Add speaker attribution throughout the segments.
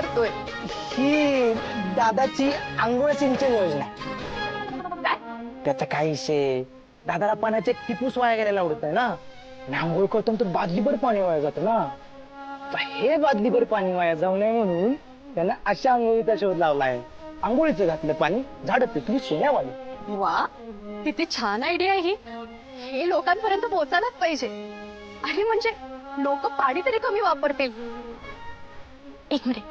Speaker 1: करतोय?
Speaker 2: ही दादाची आंघोळ सिंचन योजना.
Speaker 1: काय?
Speaker 2: त्याचा काय विषय, दादाला पाण्याचे टिपूस वाया गेलेला आवडत आहे ना, आणि आंघोळ करतो तर बादलीभर पाणी वाया जातं ना. तर हे बादलीभर पाणी वाया जाऊ नये म्हणून त्यानं अशा आंघोळीचा शोध लावलाय. आंघोळीचं घातलं पाणी झाडं पिकली सोन्यावाली.
Speaker 1: वा, किती छान आयडिया आहे ही. हे लोकांपर्यंत पोहोचायलाच पाहिजे. अरे म्हणजे लोक पाणी तरी कमी वापरतील. एक मिनिट.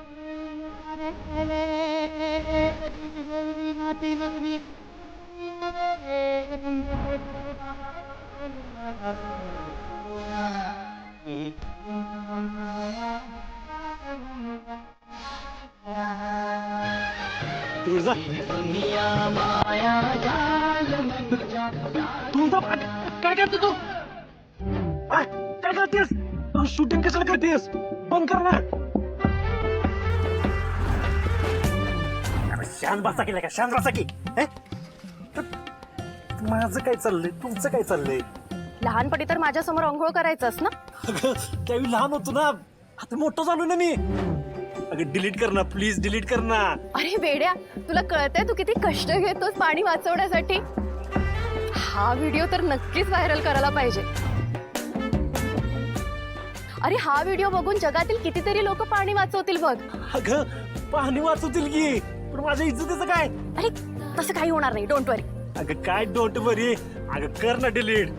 Speaker 3: तुळजा तुळजा काय करतो तू? काय करतेस? शूटिंग कशाला करतेस? बंद कर ना. शांत बसा की, का शांत बसा की. माझं काय चाललंय, तुमचं काय चाललंय?
Speaker 1: लहानपणी तर माझ्या समोर अंघोळ करायचंस ना.
Speaker 3: अगं त्यावेळी लहान होतो ना, आता मोठं झालो ना मी. अगं डिलीट कर ना प्लीज, डिलीट कर ना.
Speaker 1: अरे वेड्या, तुला कळतंय तू किती कष्ट घेतोस पाणी वाचवण्यासाठी? हा व्हिडिओ तर नक्कीच व्हायरल करायला पाहिजे. अरे हा व्हिडिओ बघून जगातील कितीतरी लोक पाणी वाचवतील बघ.
Speaker 3: अगं पाणी वाचवतील की, पण माझ्या इज्जतीचं काय?
Speaker 1: अरे तसं काही होणार नाही, डोंट वरी.
Speaker 3: अगं काय डोंट वरी, अगं कर ना डिलीट.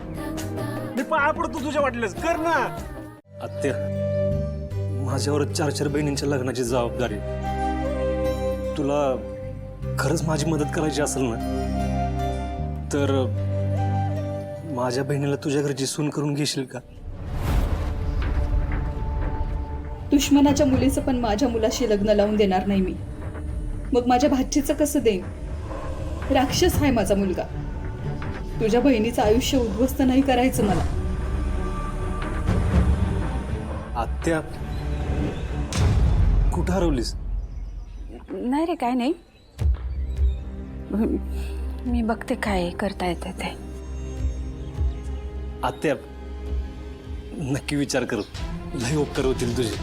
Speaker 3: मी पाया पडतो तुझ्या, वाटल्यास कर ना. आत्या, माझ्यावर 4 बहिणींच्या लग्नाची जबाबदारी. तुला खरंच माझी मदत करायची असेल ना, तर माझ्या बहिणीला तुझ्या घरची सून करून घेशील का?
Speaker 4: दुश्मनाच्या मुलीचं पण माझ्या मुलाशी लग्न लावून देणार नाही मी. मग माझ्या भाचीचं कसं देईन? राक्षस आहे माझा मुलगा. तुझ्या बहिणीचं आयुष्य उद्ध्वस्त नाही करायचं मला.
Speaker 3: आत्या, कुठं हरवलीस?
Speaker 5: नाही रे, काय नाही. मी बघते काय करता येते ते.
Speaker 3: आत्या, नक्की विचार कर, लय उपकार होतील तुझे.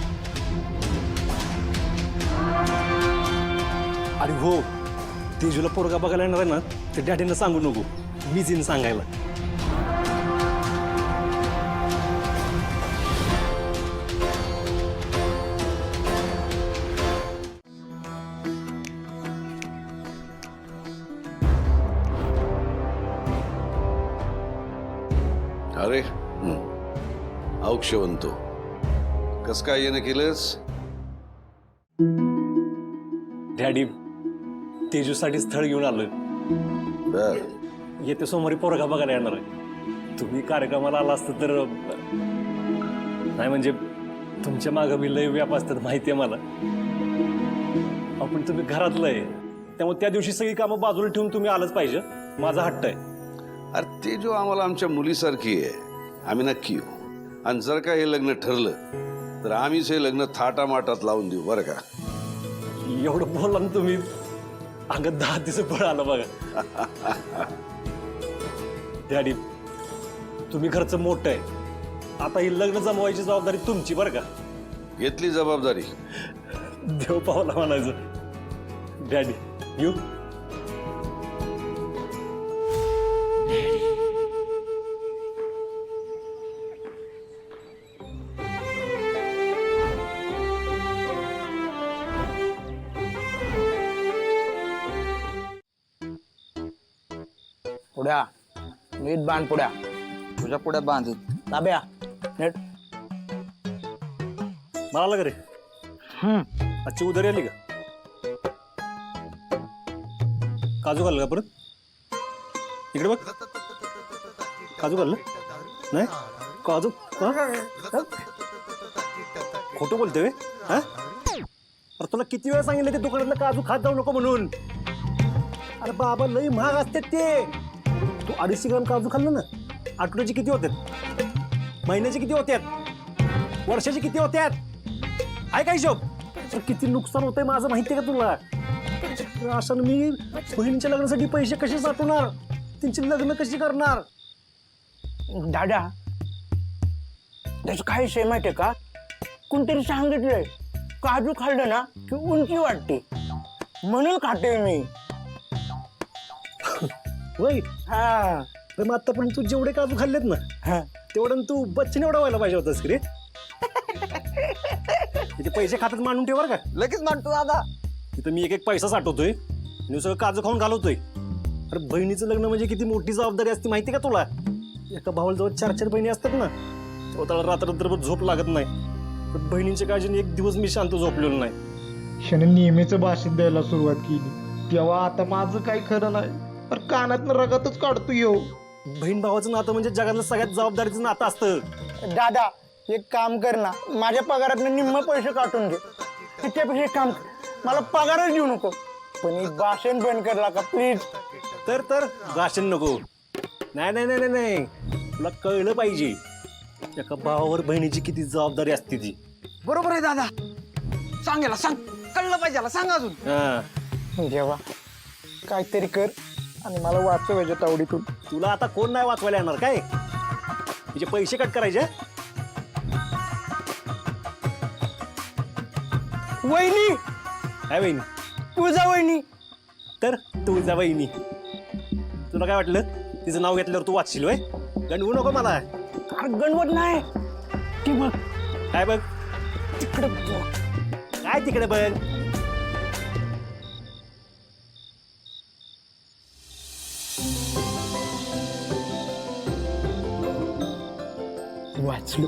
Speaker 3: अरे हो, तेजूला पोरगा बघायला येणार आहे ना, ते डॅडींना सांगू नको, मीच येईन सांगायला.
Speaker 6: अरे औक्षवंतो, कस काय येणं केलंस?
Speaker 3: डॅडी, तेजूसाठी स्थळ घेऊन आलोय.
Speaker 6: बर,
Speaker 3: येते सोमवारी पोरगा बघायला येणार आहे. तुम्ही कार्यक्रमाला आला असतं तर. नाही म्हणजे तुमच्या मागं मी लय व्याप असतात, माहिती आहे मला. आपण तुम्ही घरातलं आहे, त्यामुळे त्या दिवशी सगळी कामं बाजूला ठेवून तुम्ही आलंच पाहिजे, माझा हट्ट आहे.
Speaker 6: अरे तेजू आम्हाला आमच्या मुलीसारखी आहे, आम्ही नक्की येऊ. आणि जर का हे लग्न ठरलं तर आम्हीच हे लग्न थाटामाटात लावून देऊ, बरं का?
Speaker 3: एवढं बोलला ना तुम्ही, अंगात 10 दिवस बळ आलं बघा. डॅडी, तुम्ही घरचं मोठं आहे, आता ही लग्न जमवायची जबाबदारी तुमची, बरं का?
Speaker 6: घेतली जबाबदारी.
Speaker 3: देव पावला म्हणायचं. डॅडी येऊ.
Speaker 2: पुढ्या नीट बांध, पुढ्या
Speaker 7: तुझ्या पुढ्यात बांधीत.
Speaker 2: ताब्या नीट.
Speaker 3: मला आलं का रे? आजची उधारी आली का? काजू घाल का परत? इकडे बघ, काजू घाल. नाही काजू खोटं बोलतोय हा? अरे तुला किती वेळा सांगितलं ते दुकानातलं काजू खात जाऊ नको म्हणून. अरे बाबा, लई महाग असतात ते. तू 250 ग्राम काजू खाल्लं ना, आठवड्याची किती होतात, महिन्याची किती होत्यात, वर्षाची किती होत्यात, आहे का हिशोब? किती नुकसान होतंय माझं माहितीये का तुला? असं मी बहिणीच्या लग्नासाठी पैसे कसे साठवणार, त्यांची लग्न कशी करणार?
Speaker 2: दादा, त्याचं काय विषय माहितीये का? कोणतरी सांगितलंय काजू खाल्लं ना की उंची वाटते म्हणून खाते मी.
Speaker 3: वय
Speaker 2: हा
Speaker 3: तर मग आतापर्यंत तू जेवढे काजू खाल्लेत ना
Speaker 2: हा.
Speaker 3: तेवढं तू बच्चन एवढा व्हायला पाहिजे होतास की रे. तिथे पैसे खात्यात मांडून ठेव बरं का.
Speaker 7: लगेच म्हणतो दादा.
Speaker 3: तिथं मी एक एक पैसा साठवतोय आणि सगळं काजू खाऊन घालवतोय. अरे बहिणीचं लग्न म्हणजे किती मोठी जबाबदारी असते माहिती का तुला. एका भावाला जवळ 4-4 बहिणी असतात ना, तेव्हा त्याला रात्रभर झोप लागत नाही. पण बहिणींच्या काळजीने एक दिवस मी शांत झोपलेलो नाही.
Speaker 8: क्षण नेहमीचं भाषण द्यायला सुरुवात केली तेव्हा आता माझं काही खरं नाही. तर कानातनं रगातच काढतो येऊ.
Speaker 3: बहीण भावाचं नातं म्हणजे जगातलं सगळ्यात जबाबदारीचं नातं असतं.
Speaker 2: दादा एक काम कर ना, माझ्या पगारातनं निम्म पैसे काटून घे. त्यापेक्षा एक काम कर, मला पगारच देऊ नको, पण एक भाषण बंद करला का प्लीज.
Speaker 3: तर भाषण नको. नाही नाही नाही नाही, तुला कळलं पाहिजे एका भावावर बहिणीची किती जबाबदारी असते ती.
Speaker 7: बरोबर आहे दादा. सांगायला सांग, कळलं पाहिजे याला, सांग अजून.
Speaker 3: हा
Speaker 2: देवा काहीतरी कर आणि मला वाचवायच्या तावडीतून.
Speaker 3: तुला आता कोण नाही वाचवायला येणार काय. तिचे पैसे कट करायचे.
Speaker 2: वहिनी,
Speaker 3: काय बहिणी.
Speaker 2: तुझा वहिनी.
Speaker 3: तर तुझा बहिणी. तुला काय वाटलं तिचं नाव घेतल्यावर तू वाचशील वय. गणवू नको मला.
Speaker 2: अरे गणवत नाही ती बघ
Speaker 3: काय बघ
Speaker 2: तिकडे बघ.
Speaker 3: काय तिकडे बघ.
Speaker 2: वाचलो.